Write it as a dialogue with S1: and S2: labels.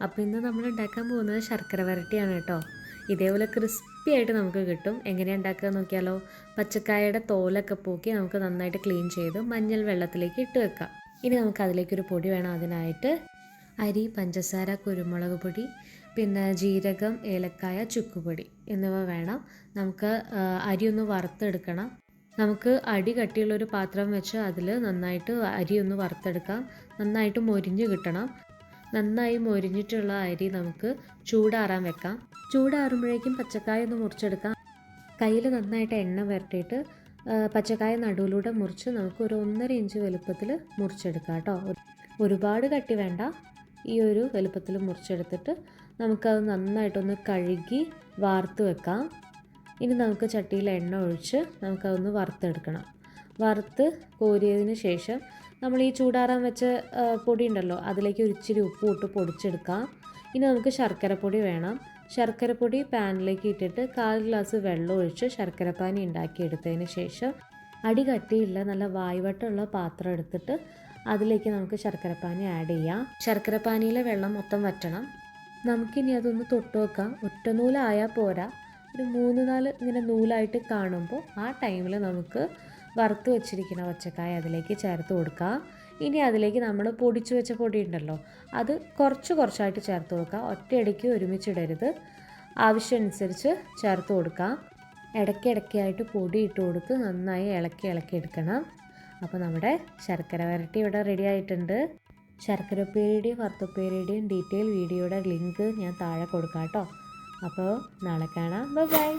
S1: അപ്പോൾ ഇന്ന് നമ്മൾ ഉണ്ടാക്കാൻ പോകുന്നത് ശർക്കര വരട്ടിയാണ് കേട്ടോ. ഇതേപോലെ ക്രിസ്പി ആയിട്ട് നമുക്ക് കിട്ടും. എങ്ങനെയാണ് ഉണ്ടാക്കുക നോക്കിയാലോ. പച്ചക്കായയുടെ തോലൊക്കെ പോക്കി നമുക്ക് നന്നായിട്ട് ക്ലീൻ ചെയ്ത് മഞ്ഞൾ വെള്ളത്തിലേക്ക് ഇട്ട് വെക്കാം. ഇനി നമുക്ക് അതിലേക്കൊരു പൊടി വേണം. അതിനായിട്ട് അരി, പഞ്ചസാര, കുരുമുളക് പൊടി, പിന്നെ ജീരകം, ഏലക്കായ, ചുക്കുപൊടി എന്നിവ വേണം. നമുക്ക് അരി ഒന്ന് വറുത്തെടുക്കണം. നമുക്ക് അടി കട്ടിയുള്ളൊരു പാത്രം വെച്ച് അതിൽ നന്നായിട്ട് അരി ഒന്ന് വറുത്തെടുക്കാം. നന്നായിട്ട് മൊരിഞ്ഞ് കിട്ടണം. നന്നായി മൊരിഞ്ഞിട്ടുള്ള അരി നമുക്ക് ചൂടാറാൻ വെക്കാം. ചൂടാറുമ്പോഴേക്കും പച്ചക്കായ ഒന്ന് മുറിച്ചെടുക്കാം. കയ്യിൽ നന്നായിട്ട് എണ്ണ പുരട്ടിയിട്ട് പച്ചക്കായ നടുവിലൂടെ മുറിച്ച് നമുക്ക് ഒരു 1.5 ഇഞ്ച് വലുപ്പത്തിൽ മുറിച്ചെടുക്കാം കേട്ടോ. ഒരുപാട് കട്ടി വേണ്ട. ഈ ഒരു വലുപ്പത്തിൽ മുറിച്ചെടുത്തിട്ട് നമുക്കത് നന്നായിട്ടൊന്ന് കഴുകി വാർത്ത് വെക്കാം. ഇനി നമുക്ക് ചട്ടിയിൽ എണ്ണ ഒഴിച്ച് നമുക്കതൊന്ന് വറുത്തെടുക്കണം. വറുത്ത് കോരിയതിന് ശേഷം നമ്മൾ ഈ ചൂടാറാൻ വെച്ച പൊടി ഉണ്ടല്ലോ, അതിലേക്ക് ഒരു ഇച്ചിരി ഉപ്പ് ഇട്ട് പൊടിച്ചെടുക്കാം. ഇനി നമുക്ക് ശർക്കരപ്പൊടി വേണം. ശർക്കരപ്പൊടി പാനിലേക്ക് ഇട്ടിട്ട് 1/4 ഗ്ലാസ് വെള്ളം ഒഴിച്ച് ശർക്കരപ്പാനി ഉണ്ടാക്കിയെടുത്തതിന് ശേഷം അടി കട്ടിയുള്ള നല്ല വായ്വട്ടമുള്ള പാത്രം എടുത്തിട്ട് അതിലേക്ക് നമുക്ക് ശർക്കരപ്പാനി ആഡ് ചെയ്യാം. ശർക്കരപ്പാനിയിലെ വെള്ളം മൊത്തം വറ്റണം. നമുക്കിനി അതൊന്ന് തൊട്ട് വെക്കാം. ഒറ്റ നൂലായാൽ പോരാ, ഒരു 3-4 ഇങ്ങനെ നൂലായിട്ട് കാണുമ്പോൾ ആ ടൈമിൽ നമുക്ക് വറുത്ത് വെച്ചിരിക്കുന്ന പച്ചക്കായ അതിലേക്ക് ചേർത്ത് കൊടുക്കുക. ഇനി അതിലേക്ക് നമ്മൾ പൊടിച്ചു വെച്ച പൊടി ഉണ്ടല്ലോ, അത് കുറച്ചായിട്ട് ചേർത്ത് കൊടുക്കുക. ഒറ്റയടിക്ക് ഒരുമിച്ചിടരുത്. ആവശ്യമനുസരിച്ച് ചേർത്ത് കൊടുക്കാം. ഇടയ്ക്കിടയ്ക്കായിട്ട് പൊടി ഇട്ട് കൊടുത്ത് നന്നായി ഇളക്കി എടുക്കണം. അപ്പോൾ നമ്മുടെ ശർക്കര വരട്ടി ഇവിടെ റെഡി ആയിട്ടുണ്ട്. ശർക്കര ഉപ്പേരിയുടെയും വറുത്തുപ്പേരിയുടെയും ഡീറ്റെയിൽ വീഡിയോയുടെ ലിങ്ക് ഞാൻ താഴെ കൊടുക്കാം കേട്ടോ. അപ്പോൾ നാളെ കാണാം. ബൈ.